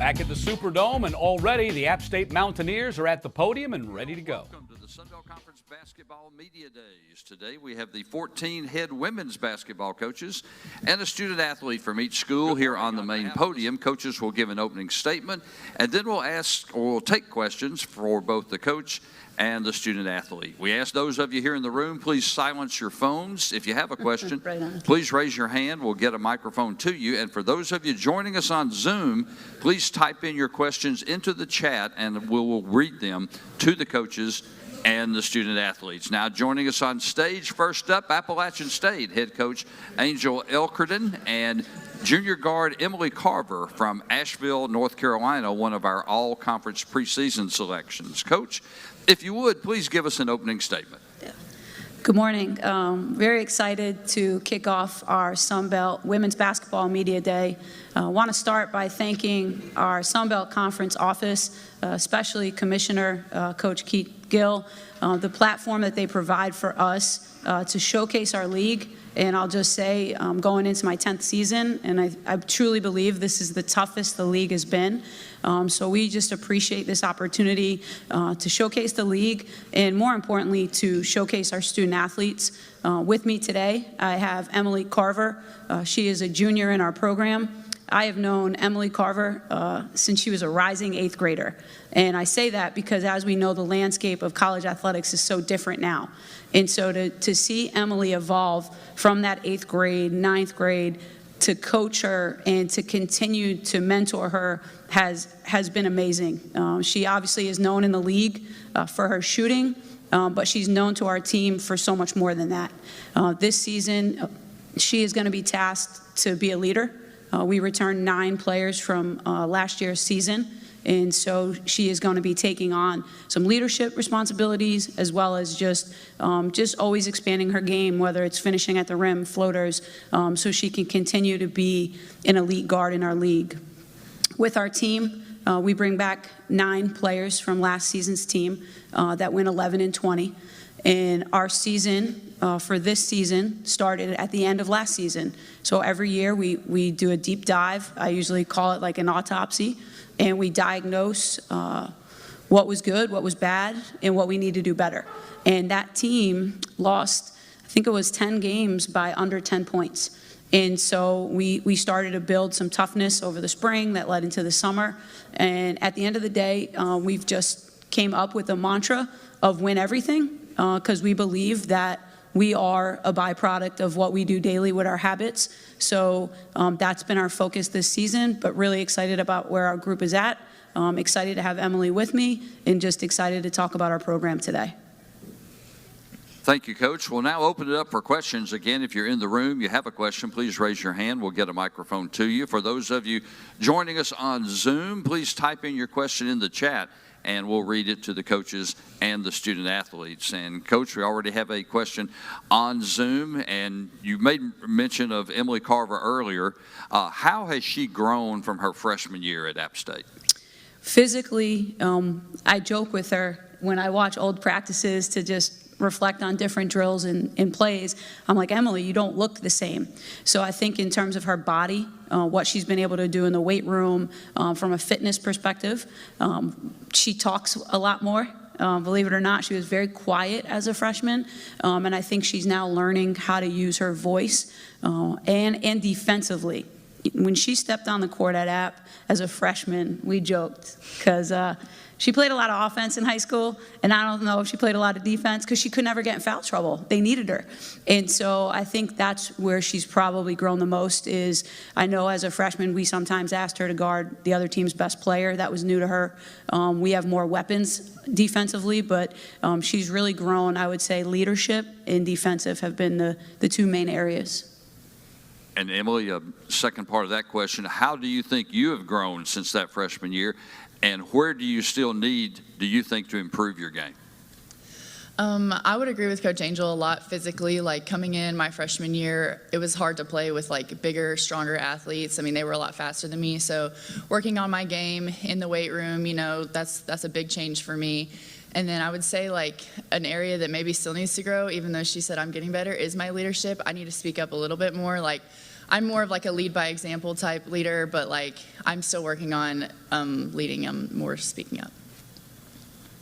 Back at the Superdome, and already the App State Mountaineers are at the podium and ready to go. Welcome to the Sun Belt Conference Basketball Media Days. Today we have the 14 head women's basketball coaches and a student athlete from each school here on the main podium. Coaches will give an opening statement, and then we'll take questions for both the coach and the student athlete. We ask those of you here in the room, please silence your phones. If you have a question, please raise your hand. We'll get a microphone to you. And for those of you joining us on Zoom, please type in your questions into the chat, and we will read them to the coaches and the student athletes. Now joining us on stage, first up, Appalachian State head coach Angel Elderkin and junior guard Emily Carver from Asheville, North Carolina, one of our all-conference preseason selections. Coach, if you would, please give us an opening statement. Good morning. Very excited to kick off our Sun Belt Women's Basketball Media Day. I want to start by thanking our Sun Belt Conference office, especially Commissioner Coach Keith Gill, the platform that they provide for us to showcase our league. And I'll just say, going into my 10th season, and I truly believe this is the toughest the league has been. So we just appreciate this opportunity to showcase the league, and more importantly, to showcase our student athletes. With me today, I have Emily Carver. She is a junior in our program. I have known Emily Carver since she was a rising 8th grader. And I say that because, as we know, the landscape of college athletics is so different now. And so to see Emily evolve from that 8th grade, 9th grade, to coach her and to continue to mentor her has been amazing. She obviously is known in the league for her shooting, but she's known to our team for so much more than that. This season, she is going to be tasked to be a leader. We returned 9 players from last year's season, and so she is going to be taking on some leadership responsibilities, as well as just always expanding her game, whether it's finishing at the rim, floaters, so she can continue to be an elite guard in our league. With our team, we bring back 9 players from last season's team that went 11-20. And our season for this season started at the end of last season. So every year we do a deep dive. I usually call it like an autopsy. And we diagnose what was good, what was bad, and what we need to do better. And that team lost, I think it was 10 games by under 10 points. And so we started to build some toughness over the spring that led into the summer. And at the end of the day, we've just came up with a mantra of win everything, because we believe that we are a byproduct of what we do daily with our habits. So that's been our focus this season, but really excited about where our group is at. Excited to have Emily with me, and just excited to talk about our program today. Thank you, Coach. We'll now open it up for questions. Again, if you're in the room, you have a question, please raise your hand. We'll get a microphone to you. For those of you joining us on Zoom, please type in your question in the chat, and we'll read it to the coaches and the student athletes. And Coach, we already have a question on Zoom, and you made mention of Emily Carver earlier. How has she grown from her freshman year at App State? Physically, I joke with her when I watch old practices to just reflect on different drills and plays. I'm like, Emily, you don't look the same. So I think in terms of her body, what she's been able to do in the weight room, from a fitness perspective, she talks a lot more. Believe it or not, she was very quiet as a freshman, and I think she's now learning how to use her voice and defensively. When she stepped on the court at App as a freshman, we joked because she played a lot of offense in high school, and I don't know if she played a lot of defense because she could never get in foul trouble. They needed her. And so I think that's where she's probably grown the most. Is I know as a freshman, we sometimes asked her to guard the other team's best player. That was new to her. We have more weapons defensively, but she's really grown. I would say leadership and defensive have been the 2 main areas. And Emily, second part of that question, how do you think you have grown since that freshman year, and where do you still need, do you think, to improve your game? I would agree with Coach Angel a lot physically. Like coming in my freshman year, it was hard to play with like bigger, stronger athletes. I mean, they were a lot faster than me. So working on my game in the weight room, you know, that's a big change for me. And then I would say like an area that maybe still needs to grow, even though she said I'm getting better, is my leadership. I need to speak up a little bit more. Like I'm more of like a lead by example type leader, but like I'm still working on leading them more, speaking up.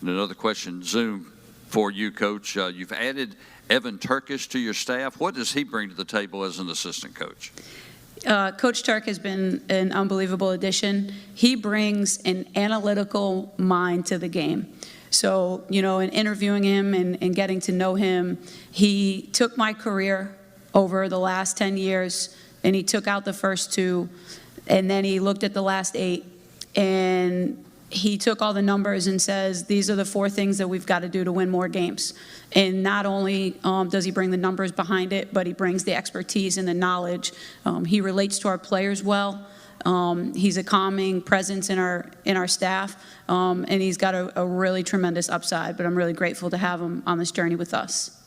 And another question, Zoom, for you, Coach. You've added Evan Turkish to your staff. What does he bring to the table as an assistant coach? Coach Turk has been an unbelievable addition. He brings an analytical mind to the game. So, in interviewing him and getting to know him, he took my career over the last 10 years, and he took out the first 2, and then he looked at the last 8, and he took all the numbers and says, these are the 4 things that we've got to do to win more games. And not only does he bring the numbers behind it, but he brings the expertise and the knowledge. He relates to our players well. He's a calming presence in our staff, and he's got a really tremendous upside. But I'm really grateful to have him on this journey with us.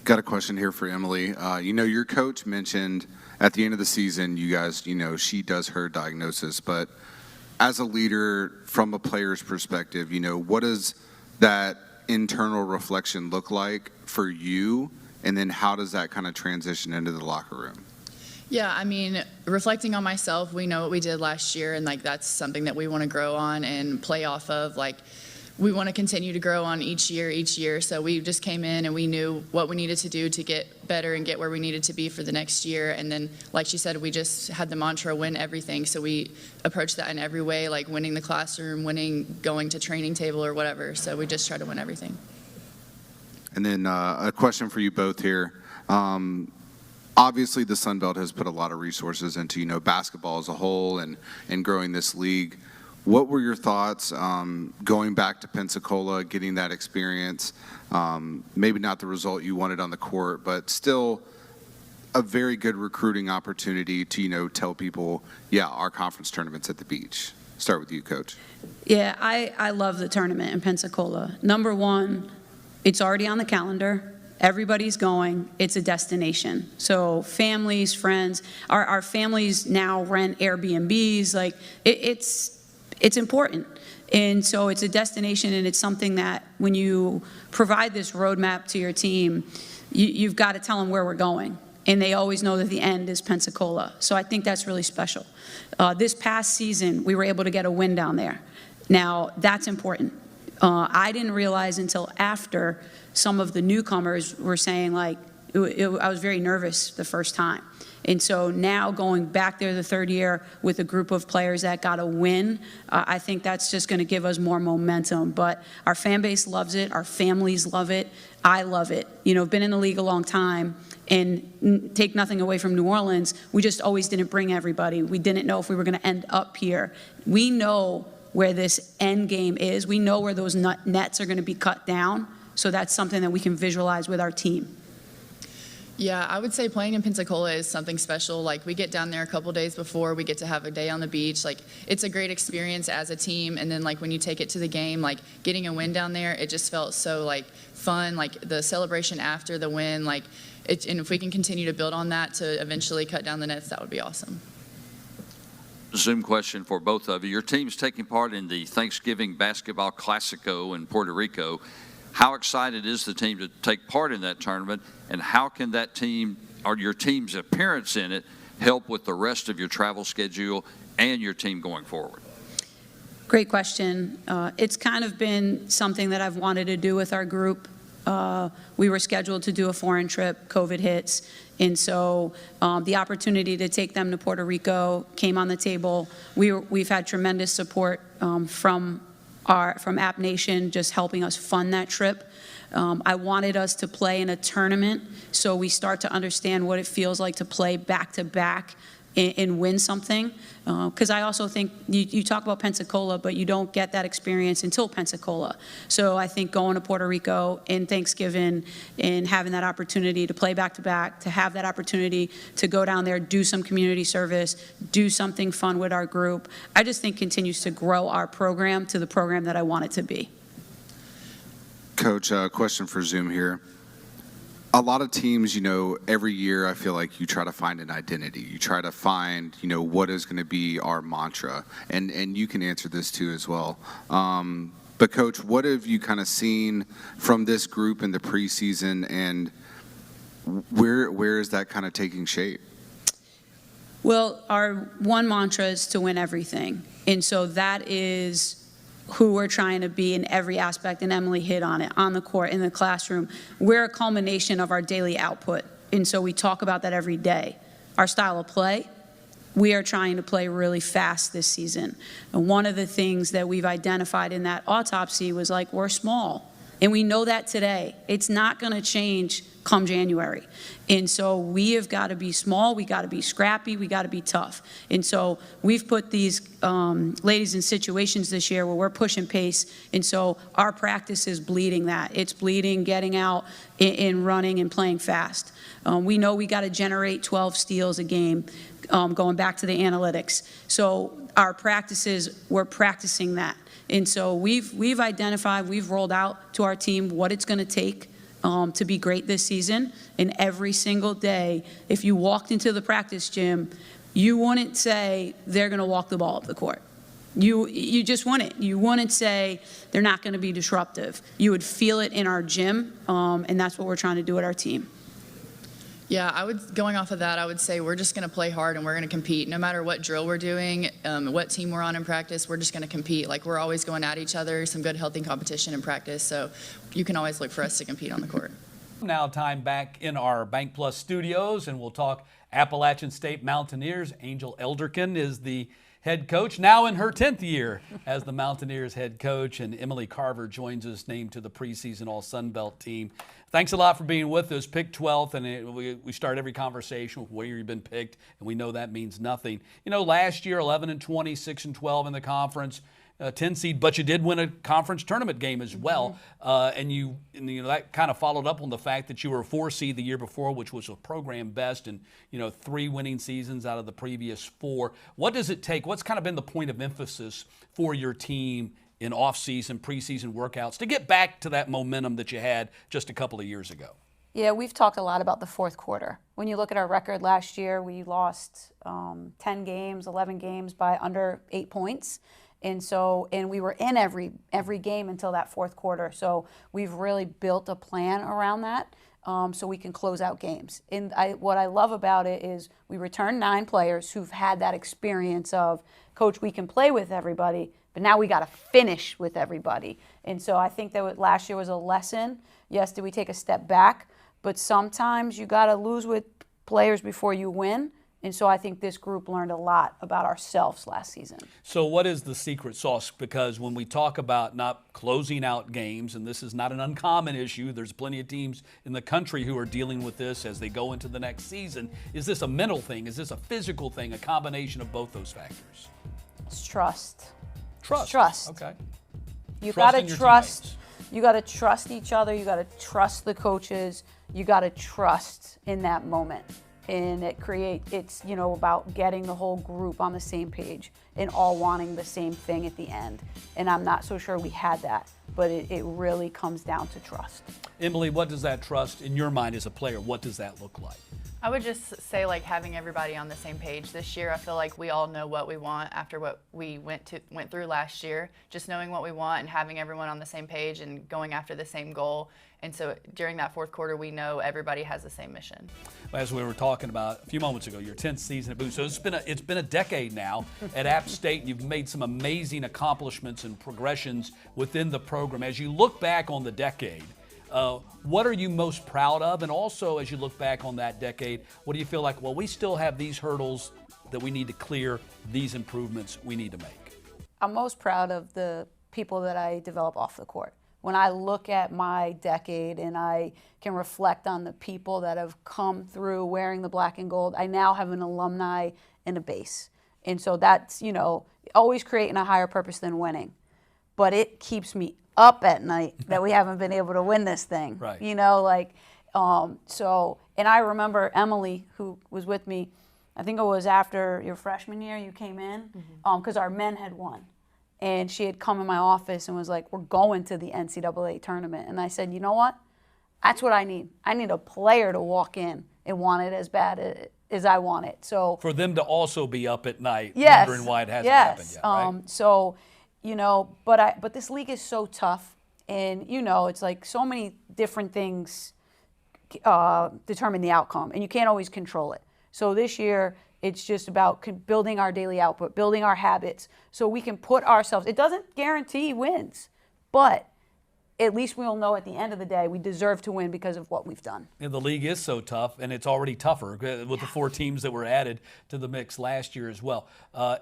Got a question here for Emily. Your coach mentioned at the end of the season, you guys, she does her diagnosis, but as a leader from a player's perspective, what does that internal reflection look like for you? And then how does that kind of transition into the locker room? Yeah, I mean, reflecting on myself, we know what we did last year, and like that's something that we want to grow on and play off of. Like, we want to continue to grow on each year. So we just came in and we knew what we needed to do to get better and get where we needed to be for the next year. And then, like she said, we just had the mantra, win everything. So we approached that in every way, like winning the classroom, going to training table or whatever. So we just try to win everything. And then a question for you both here. Obviously, the Sun Belt has put a lot of resources into, basketball as a whole and growing this league. What were your thoughts going back to Pensacola, getting that experience? Maybe not the result you wanted on the court, but still a very good recruiting opportunity to, tell people, yeah, our conference tournament's at the beach. Start with you, Coach. Yeah, I love the tournament in Pensacola. Number one, it's already on the calendar. Everybody's going. It's a destination. So families, friends, our families now rent Airbnbs. Like, it's important. And so it's a destination, and it's something that when you provide this roadmap to your team, you've got to tell them where we're going. And they always know that the end is Pensacola. So I think that's really special. This past season, we were able to get a win down there. Now, that's important. I didn't realize until after some of the newcomers were saying, like, I was very nervous the first time. And so now going back there the third year with a group of players that got a win, I think that's just going to give us more momentum. But our fan base loves it. Our families love it. I love it. I've been in the league a long time, and take nothing away from New Orleans, we just always didn't bring everybody. We didn't know if we were going to end up here. We know where this end game is. We know where those nets are going to be cut down. So that's something that we can visualize with our team. Yeah, I would say playing in Pensacola is something special. Like, we get down there a couple days before, we get to have a day on the beach. Like, it's a great experience as a team. And then, like, when you take it to the game, like, getting a win down there, it just felt so, like, fun. Like, the celebration after the win, like, and if we can continue to build on that to eventually cut down the nets, that would be awesome. Zoom question for both of you. Your team's taking part in the Thanksgiving Basketball Classico in Puerto Rico. How excited is the team to take part in that tournament, and how can that team or your team's appearance in it help with the rest of your travel schedule and your team going forward? Great question. It's kind of been something that I've wanted to do with our group. We were scheduled to do a foreign trip, COVID hits, and so the opportunity to take them to Puerto Rico came on the table. We've had tremendous support from App Nation, just helping us fund that trip. I wanted us to play in a tournament so we start to understand what it feels like to play back-to-back and win something. Because I also think you talk about Pensacola, but you don't get that experience until Pensacola. So I think going to Puerto Rico in Thanksgiving and having that opportunity to play back-to-back, to have that opportunity to go down there, do some community service, do something fun with our group, I just think continues to grow our program to the program that I want it to be. Coach, a question for Zoom here. A lot of teams, every year I feel like you try to find an identity. You try to find, what is going to be our mantra. And you can answer this too as well. But Coach, what have you kind of seen from this group in the preseason, and Where is that kind of taking shape? Well, our one mantra is to win everything. And so that is who we're trying to be in every aspect, and Emily hit on it, on the court, in the classroom. We're a culmination of our daily output, and so we talk about that every day. Our style of play, we are trying to play really fast this season. And one of the things that we've identified in that autopsy was like, we're small, and we know that today. It's not going to change come January. And so we have got to be small, we got to be scrappy, we got to be tough. And so we've put these ladies in situations this year where we're pushing pace, and so our practice is bleeding that. It's bleeding, getting out and running and playing fast. We know we got to generate 12 steals a game, going back to the analytics. So our practices, we're practicing that. And so we've identified, we've rolled out to our team what it's going to take to be great this season. And every single day, if you walked into the practice gym, you wouldn't say they're going to walk the ball up the court. You just wouldn't. You wouldn't say they're not going to be disruptive. You would feel it in our gym, and that's what we're trying to do at our team. Yeah, going off of that, I would say we're just going to play hard and we're going to compete. No matter what drill we're doing, what team we're on in practice, we're just going to compete. Like, we're always going at each other, some good, healthy competition in practice. So you can always look for us to compete on the court. Now time back in our Bank Plus studios, and we'll talk Appalachian State Mountaineers. Angel Elderkin is the head coach, now in her 10th year as the Mountaineers head coach, and Emily Carver joins us, named to the preseason All-Sun Belt team. Thanks a lot for being with us. Picked 12th, and we start every conversation with where you've been picked, and we know that means nothing. You know, last year 11-20, 6-12 in the conference, 10 seed, but you did win a conference tournament game as well, and you know that kind of followed up on the fact that you were a 4 seed the year before, which was a program best, and 3 winning seasons out of the previous 4. What does it take? What's kind of been the point of emphasis for your team in off-season, preseason workouts to get back to that momentum that you had just a couple of years ago? Yeah, we've talked a lot about the fourth quarter. When you look at our record last year, we lost 10 games, 11 games by under 8 points. And we were in every game until that fourth quarter. So we've really built a plan around that so we can close out games. And what I love about it is we returned 9 players who've had that experience of, Coach, we can play with everybody, but now we got to finish with everybody. And so I think that last year was a lesson. Yes, did we take a step back? But sometimes you got to lose with players before you win. And so I think this group learned a lot about ourselves last season. So what is the secret sauce? Because when we talk about not closing out games, and this is not an uncommon issue, there's plenty of teams in the country who are dealing with this as they go into the next season. Is this a mental thing? Is this a physical thing? A combination of both those factors? It's trust. Trust. Trust. Okay. You got to trust. Teammates. You got to trust each other. You got to trust the coaches. You got to trust in that moment. And it's about getting the whole group on the same page and all wanting the same thing at the end. And I'm not so sure we had that, but it really comes down to trust. Emily, what does that trust in your mind as a player? What does that look like? I would just say, like, having everybody on the same page. This year, I feel like we all know what we want after what we went through last year. Just knowing what we want and having everyone on the same page and going after the same goal. And so during that fourth quarter, we know everybody has the same mission. As we were talking about a few moments ago, your 10th season at Boone. So it's been a decade now at App State, and you've made some amazing accomplishments and progressions within the program. As you look back on the decade, what are you most proud of? And also, as you look back on that decade, what do you feel like, well, we still have these hurdles that we need to clear, these improvements we need to make? I'm most proud of the people that I develop off the court. When I look at my decade and I can reflect on the people that have come through wearing the black and gold, I now have an alumni and a base. And so that's, always creating a higher purpose than winning. But it keeps me up at night that we haven't been able to win this thing. Right. And I remember Emily, who was with me, I think it was after your freshman year you came in, because our men had won. And she had come in my office and was like, we're going to the NCAA tournament. And I said, you know what? That's what I need. I need a player to walk in and want it as bad as I want it. So for them to also be up at night, yes, wondering why it hasn't happened yet, right? But this league is so tough. And, it's like so many different things determine the outcome, and you can't always control it. So this year, it's just about building our daily output, building our habits, so we can put ourselves. It doesn't guarantee wins, but at least we'll know at the end of the day we deserve to win because of what we've done. And the league is so tough, and it's already tougher with the 4 teams that were added to the mix last year as well.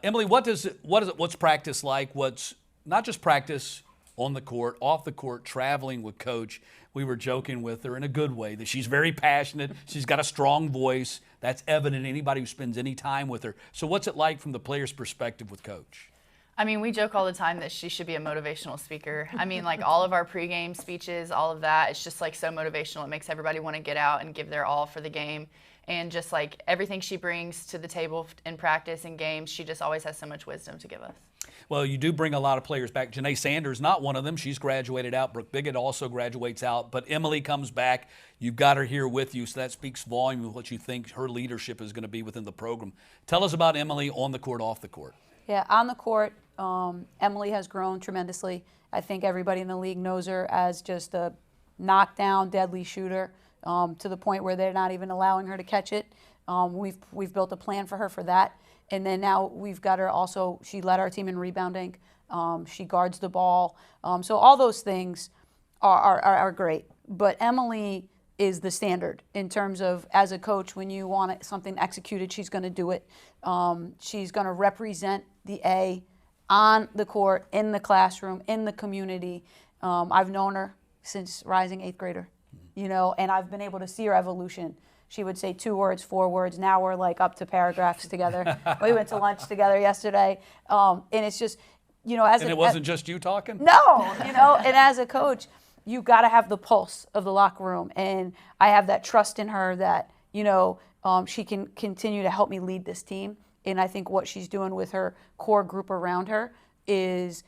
Emily, what's practice like? What's not just practice on the court, off the court, traveling with Coach? We were joking with her in a good way that she's very passionate. She's got a strong voice. That's evident in anybody who spends any time with her. So what's it like from the player's perspective with Coach? I mean, we joke all the time that she should be a motivational speaker. I mean, like all of our pregame speeches, all of that, it's just like so motivational. It makes everybody want to get out and give their all for the game. And just like everything she brings to the table in practice and games, she just always has so much wisdom to give us. Well, you do bring a lot of players back. Janae Sanders, not one of them. She's graduated out. Brooke Biggett also graduates out. But Emily comes back. You've got her here with you, so that speaks volume of what you think her leadership is going to be within the program. Tell us about Emily on the court, off the court. Yeah, on the court, Emily has grown tremendously. I think everybody in the league knows her as just a knockdown, deadly shooter, to the point where they're not even allowing her to catch it. We've built a plan for her for that. And then now we've got her also, she led our team in rebounding. She guards the ball. So all those things are great. But Emily is the standard in terms of, as a coach, when you want something executed, she's going to do it. She's going to represent the A on the court, in the classroom, in the community. I've known her since rising 8th grader, and I've been able to see her evolution. She would say 2 words, 4 words. Now we're like up to paragraphs together. We went to lunch together yesterday. And it's just, And it wasn't just you talking? No, and as a coach, you got to have the pulse of the locker room. And I have that trust in her that, she can continue to help me lead this team. And I think what she's doing with her core group around her is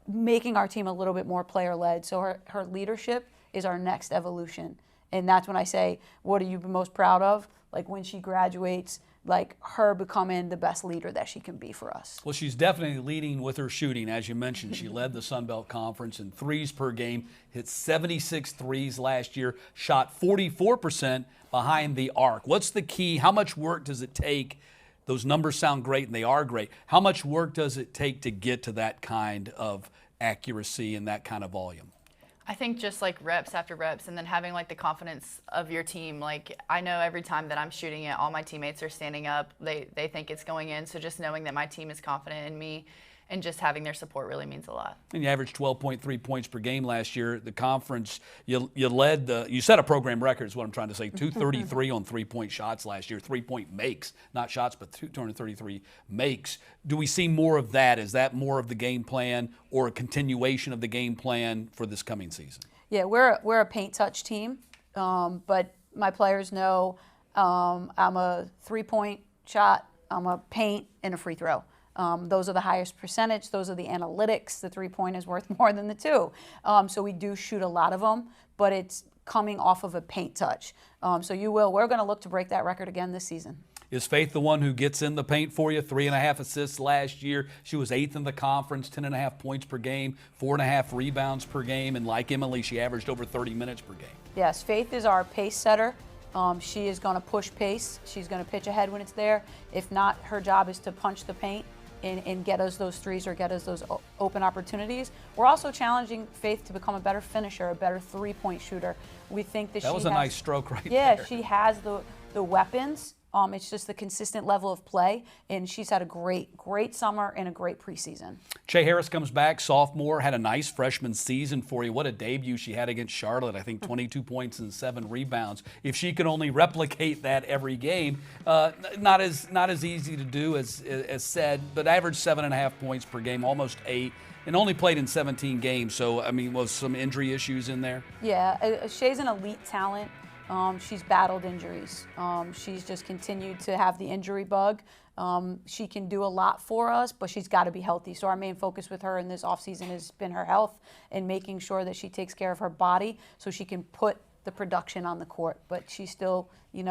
making our team a little bit more player-led. So her leadership is our next evolution. And that's when I say, what are you most proud of? Like when she graduates, like her becoming the best leader that she can be for us. Well, she's definitely leading with her shooting. As you mentioned, she led the Sun Belt Conference in threes per game, hit 76 threes last year, shot 44% behind the arc. What's the key? How much work does it take? Those numbers sound great, and they are great. How much work does it take to get to that kind of accuracy and that kind of volume? I think just like reps after reps, and then having like the confidence of your team. Like I know every time that I'm shooting it, all my teammates are standing up. They think it's going in. So just knowing that my team is confident in me and just having their support really means a lot. And you averaged 12.3 points per game last year. The conference, you set a program record is what I'm trying to say, 233 on 3-point shots last year, 3-point makes, not shots, but 233 makes. Do we see more of that? Is that more of the game plan or a continuation of the game plan for this coming season? Yeah, we're a paint touch team, but my players know I'm a 3-point shot, I'm a paint, and a free throw. Those are the highest percentage. Those are the analytics. The 3-point is worth more than the 2. So we do shoot a lot of them, but it's coming off of a paint touch. We're going to look to break that record again this season. Is Faith the one who gets in the paint for you? 3.5 assists last year. She was 8th in the conference, 10.5 points per game, 4.5 rebounds per game, and like Emily, she averaged over 30 minutes per game. Yes, Faith is our pace setter. She is going to push pace. She's going to pitch ahead when it's there. If not, her job is to punch the paint and get us those threes or get us those open opportunities. We're also challenging Faith to become a better finisher, a better 3-point shooter. We think that that was a nice stroke right there. Yeah, she has the weapons. It's just the consistent level of play, and she's had a great summer and a great preseason. Che Harris comes back, sophomore, had a nice freshman season for you. What a debut she had against Charlotte. I think 22 points and 7 rebounds. If she can only replicate that every game, not as easy to do as said, but averaged 7.5 points per game, almost 8. And only played in 17 games. So, was some injury issues in there? Yeah, Shea's an elite talent. She's battled injuries. She's just continued to have the injury bug. She can do a lot for us, but she's got to be healthy. So our main focus with her in this offseason has been her health and making sure that she takes care of her body so she can put the production on the court. But she's still,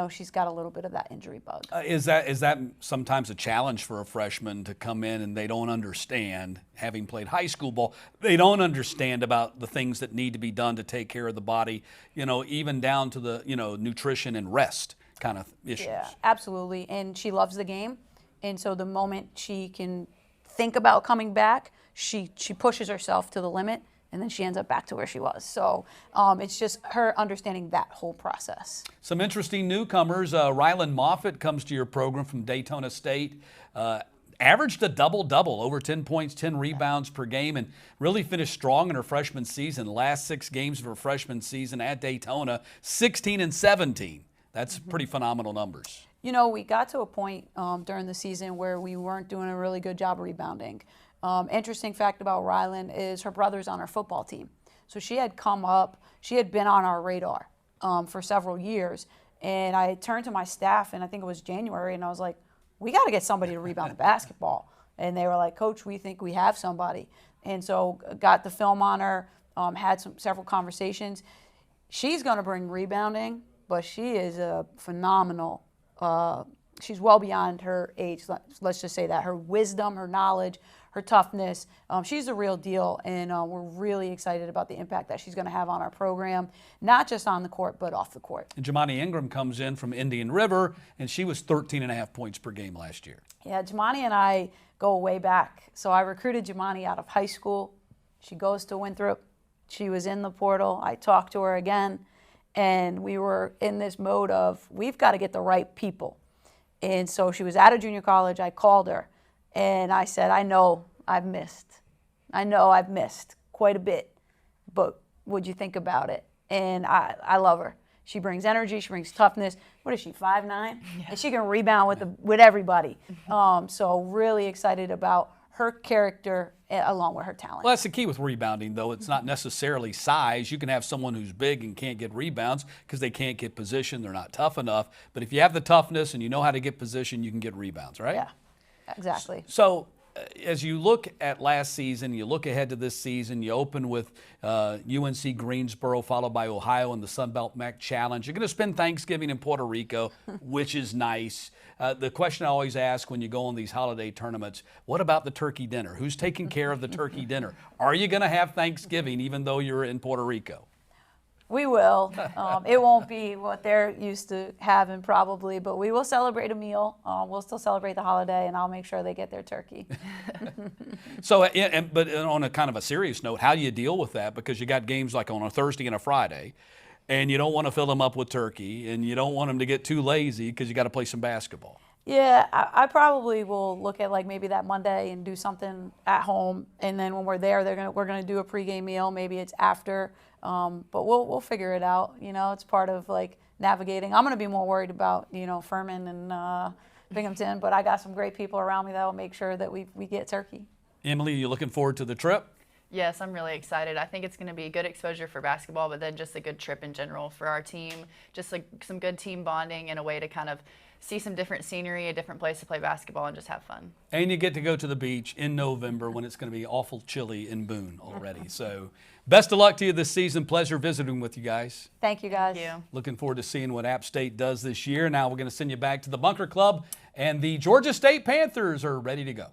she's got a little bit of that injury bug. Is that sometimes a challenge for a freshman to come in and they don't understand, having played high school ball, they don't understand about the things that need to be done to take care of the body, even down to the, nutrition and rest kind of issues? Yeah, absolutely. And she loves the game. And so the moment she can think about coming back, she pushes herself to the limit, and then she ends up back to where she was. So it's just her understanding that whole process. Some interesting newcomers. Rylan Moffitt comes to your program from Daytona State. Averaged a double-double, over 10 points, 10 rebounds per game, and really finished strong in her freshman season. The last 6 games of her freshman season at Daytona, 16 and 17. That's pretty phenomenal numbers. We got to a point during the season where we weren't doing a really good job rebounding. Interesting fact about Rylan is her brother's on our football team. So she had come up, she had been on our radar for several years. And I turned to my staff, and I think it was January, and I was like, we got to get somebody to rebound the basketball. And they were like, Coach, we think we have somebody. And so got the film on her, had several conversations. She's going to bring rebounding, but she is a phenomenal, she's well beyond her age. Let's just say that. Her wisdom, her knowledge, her toughness, she's the real deal, and we're really excited about the impact that she's going to have on our program, not just on the court, but off the court. And Jamani Ingram comes in from Indian River, and she was 13.5 points per game last year. Yeah, Jamani and I go way back. So I recruited Jamani out of high school. She goes to Winthrop. She was in the portal. I talked to her again, and we were in this mode of, we've got to get the right people. And so she was at a junior college. I called her, and I said, I know I've missed quite a bit, but what'd you think about it? And I love her. She brings energy. She brings toughness. What is she, 5'9"? Yeah. And she can rebound with everybody. So really excited about her character along with her talent. Well, that's the key with rebounding, though. It's not necessarily size. You can have someone who's big and can't get rebounds because they can't get position. They're not tough enough. But if you have the toughness and you know how to get position, you can get rebounds, right? Yeah, exactly. So as you look at last season, you look ahead to this season, you open with UNC Greensboro, followed by Ohio in the Sun Belt MAC Challenge. You're going to spend Thanksgiving in Puerto Rico, which is nice. The question I always ask when you go on these holiday tournaments, what about the turkey dinner? Who's taking care of the turkey dinner? Are you going to have Thanksgiving even though you're in Puerto Rico? We will. It won't be what they're used to having probably, but we will celebrate a meal. We'll still celebrate the holiday, and I'll make sure they get their turkey. So, but on a kind of a serious note, how do you deal with that? Because you got games like on a Thursday and a Friday, and you don't want to fill them up with turkey, and you don't want them to get too lazy because you got to play some basketball. Yeah, I probably will look at like maybe that Monday and do something at home, and then when we're there, we're gonna do a pregame meal. Maybe it's after, but we'll figure it out. It's part of like navigating. I'm gonna be more worried about Furman and Binghamton, but I got some great people around me that will make sure that we get turkey. Emily, you looking forward to the trip? Yes, I'm really excited. I think it's going to be a good exposure for basketball, but then just a good trip in general for our team. Just like some good team bonding and a way to kind of see some different scenery, a different place to play basketball, and just have fun. And you get to go to the beach in November when it's going to be awful chilly in Boone already. So best of luck to you this season. Pleasure visiting with you guys. Thank you, guys. Thank you. Looking forward to seeing what App State does this year. Now we're going to send you back to the Bunker Club, and the Georgia State Panthers are ready to go.